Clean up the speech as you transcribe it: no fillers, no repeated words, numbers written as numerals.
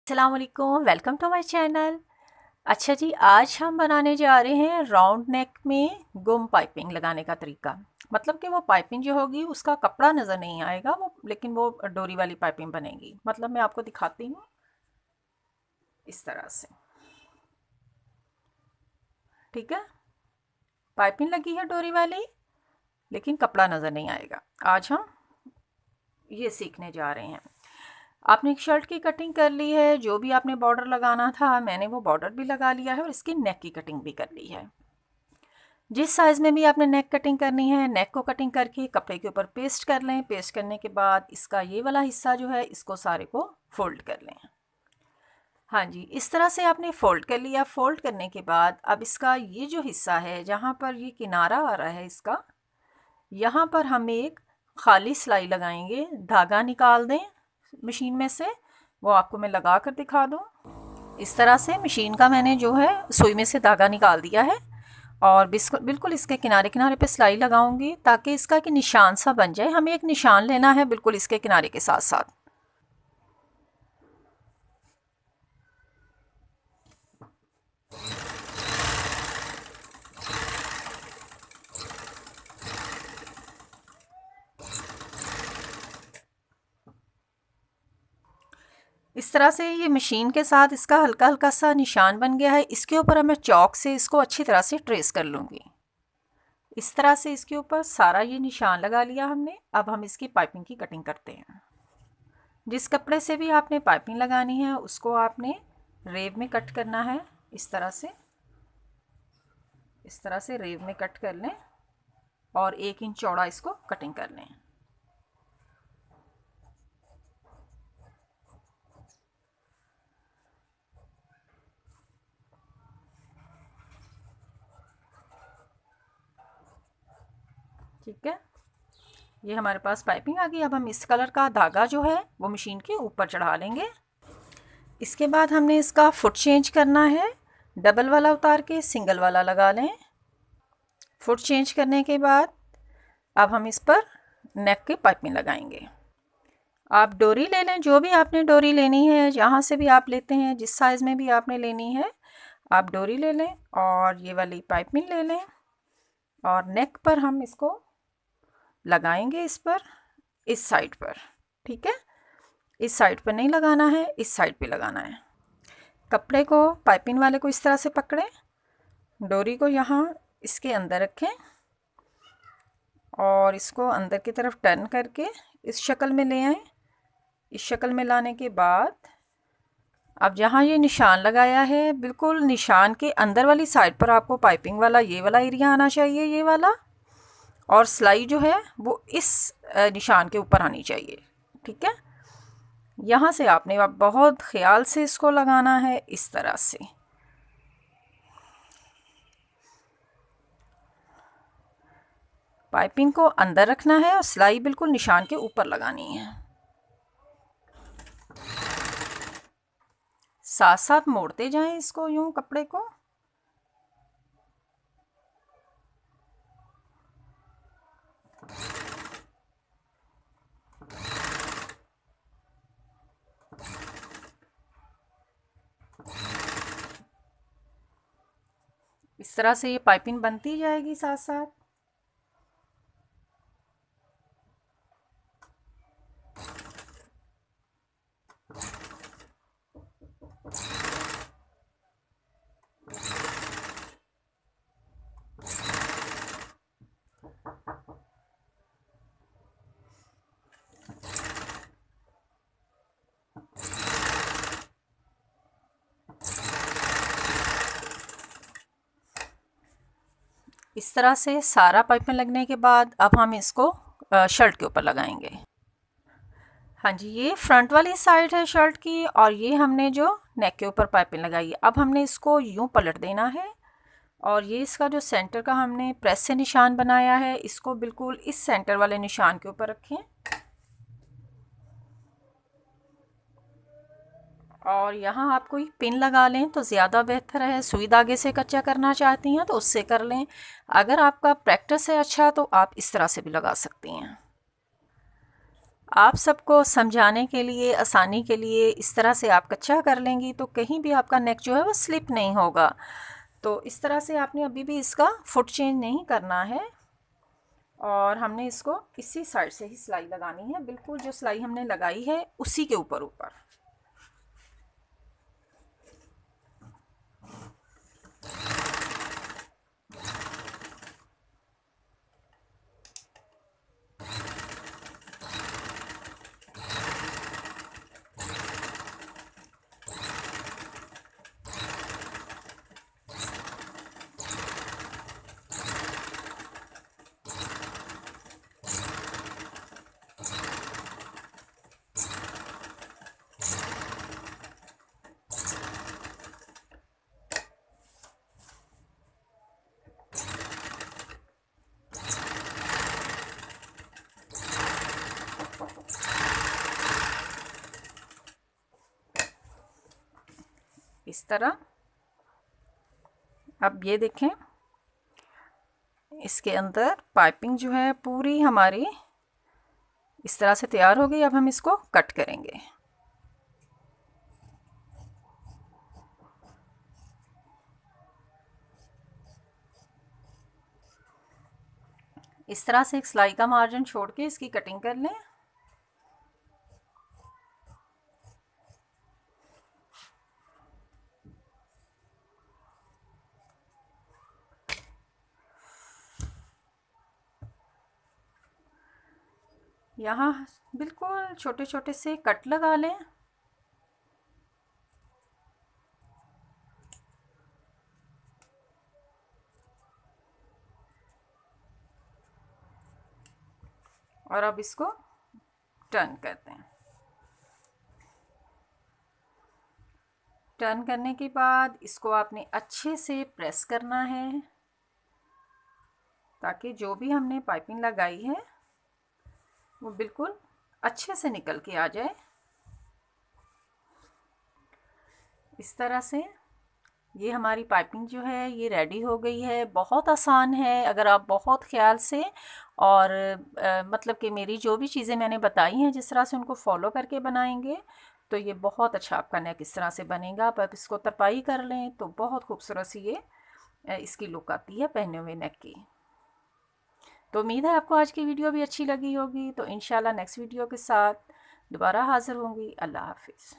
अस्सलाम वालेकुम, welcome to my channel. अच्छा जी, आज हम बनाने जा रहे हैं राउंड नेक में गुम पाइपिंग लगाने का तरीका। मतलब कि वो पाइपिंग जो होगी उसका कपड़ा नज़र नहीं आएगा वो, लेकिन वो डोरी वाली पाइपिंग बनेगी। मतलब मैं आपको दिखाती हूँ इस तरह से। ठीक है, पाइपिंग लगी है डोरी वाली, लेकिन कपड़ा नज़र नहीं आएगा। आज हम ये सीखने जा रहे हैं। आपने एक शर्ट की कटिंग कर ली है, जो भी आपने बॉर्डर लगाना था मैंने वो बॉर्डर भी लगा लिया है और इसकी नेक की कटिंग भी कर ली है। जिस साइज़ में भी आपने नेक कटिंग करनी है, नेक को कटिंग करके कपड़े के ऊपर पेस्ट कर लें। पेस्ट करने के बाद इसका ये वाला हिस्सा जो है इसको सारे को फोल्ड कर लें। हाँ जी, इस तरह से आपने फ़ोल्ड कर लिया। फ़ोल्ड करने के बाद अब इसका ये जो हिस्सा है जहाँ पर ये किनारा आ रहा है इसका, यहाँ पर हम एक खाली सिलाई लगाएंगे। धागा निकाल दें मशीन में से, वो आपको मैं लगा कर दिखा दूँ। इस तरह से मशीन का मैंने जो है सुई में से धागा निकाल दिया है और बिल्कुल इसके किनारे किनारे पे सिलाई लगाऊंगी ताकि इसका कि निशान सा बन जाए। हमें एक निशान लेना है बिल्कुल इसके किनारे के साथ साथ। इस तरह से ये मशीन के साथ इसका हल्का हल्का सा निशान बन गया है। इसके ऊपर अब मैं चौक से इसको अच्छी तरह से ट्रेस कर लूँगी। इस तरह से इसके ऊपर सारा ये निशान लगा लिया हमने। अब हम इसकी पाइपिंग की कटिंग करते हैं। जिस कपड़े से भी आपने पाइपिंग लगानी है उसको आपने रेब में कट करना है। इस तरह से रेब में कट कर लें और 1 इंच चौड़ा इसको कटिंग कर लें। ठीक है, ये हमारे पास पाइपिंग आ गई। अब हम इस कलर का धागा जो है वो मशीन के ऊपर चढ़ा लेंगे। इसके बाद हमने इसका फुट चेंज करना है। डबल वाला उतार के सिंगल वाला लगा लें। फुट चेंज करने के बाद अब हम इस पर नेक की पाइपिंग लगाएंगे। आप डोरी ले लें, जो भी आपने डोरी लेनी है, जहाँ से भी आप लेते हैं, जिस साइज़ में भी आपने लेनी है आप डोरी ले लें और ये वाली पाइपिंग ले लें और नेक पर हम इसको लगाएंगे। इस पर, इस साइड पर। ठीक है, इस साइड पर नहीं लगाना है, इस साइड पे लगाना है। कपड़े को, पाइपिंग वाले को इस तरह से पकड़ें, डोरी को यहाँ इसके अंदर रखें और इसको अंदर की तरफ टर्न करके इस शक्ल में ले आएं। इस शक्ल में लाने के बाद अब जहाँ ये निशान लगाया है बिल्कुल निशान के अंदर वाली साइड पर आपको पाइपिंग वाला ये वाला एरिया आना चाहिए, ये वाला, और सिलाई जो है वो इस निशान के ऊपर आनी चाहिए। ठीक है, यहाँ से आपने अब बहुत ख्याल से इसको लगाना है। इस तरह से पाइपिंग को अंदर रखना है और सिलाई बिल्कुल निशान के ऊपर लगानी है। साथ साथ मोड़ते जाएं इसको, यूं कपड़े को। इस तरह से ये पाइपिंग बनती जाएगी साथ साथ। इस तरह से सारा पाइपिंग लगने के बाद अब हम इसको शर्ट के ऊपर लगाएंगे। हाँ जी, ये फ्रंट वाली साइड है शर्ट की और ये हमने जो नेक के ऊपर पाइपिंग लगाई है। अब हमने इसको यूं पलट देना है और ये इसका जो सेंटर का हमने प्रेस से निशान बनाया है इसको बिल्कुल इस सेंटर वाले निशान के ऊपर रखें और यहाँ आप कोई पिन लगा लें तो ज़्यादा बेहतर है। सुई धागे से कच्चा करना चाहती हैं तो उससे कर लें। अगर आपका प्रैक्टिस है अच्छा तो आप इस तरह से भी लगा सकती हैं। आप सबको समझाने के लिए, आसानी के लिए इस तरह से आप कच्चा कर लेंगी तो कहीं भी आपका नेक जो है वो स्लिप नहीं होगा। तो इस तरह से आपने अभी भी इसका फुट चेंज नहीं करना है और हमने इसको इसी साइड से ही सिलाई लगानी है, बिल्कुल जो सिलाई हमने लगाई है उसी के ऊपर ऊपर। इस तरह। अब ये देखें, इसके अंदर पाइपिंग जो है पूरी हमारी इस तरह से तैयार हो गई। अब हम इसको कट करेंगे। इस तरह से एक सिलाई का मार्जिन छोड़ के इसकी कटिंग कर लें। यहाँ बिल्कुल छोटे छोटे से कट लगा लें। और अब इसको टर्न करते हैं। टर्न करने के बाद इसको आपने अच्छे से प्रेस करना है ताकि जो भी हमने पाइपिंग लगाई है वो बिल्कुल अच्छे से निकल के आ जाए। इस तरह से ये हमारी पाइपिंग जो है ये रेडी हो गई है। बहुत आसान है अगर आप बहुत ख्याल से और मतलब कि मेरी जो भी चीज़ें मैंने बताई हैं जिस तरह से उनको फॉलो करके बनाएंगे तो ये बहुत अच्छा आपका नेक इस तरह से बनेगा। आप इसको तरपाई कर लें तो बहुत खूबसूरत सी ये इसकी लुक आती है पहने हुए नेक की। तो उम्मीद है आपको आज की वीडियो भी अच्छी लगी होगी। तो इंशाल्लाह नेक्स्ट वीडियो के साथ दोबारा हाज़िर होंगी। अल्लाह हाफिज़।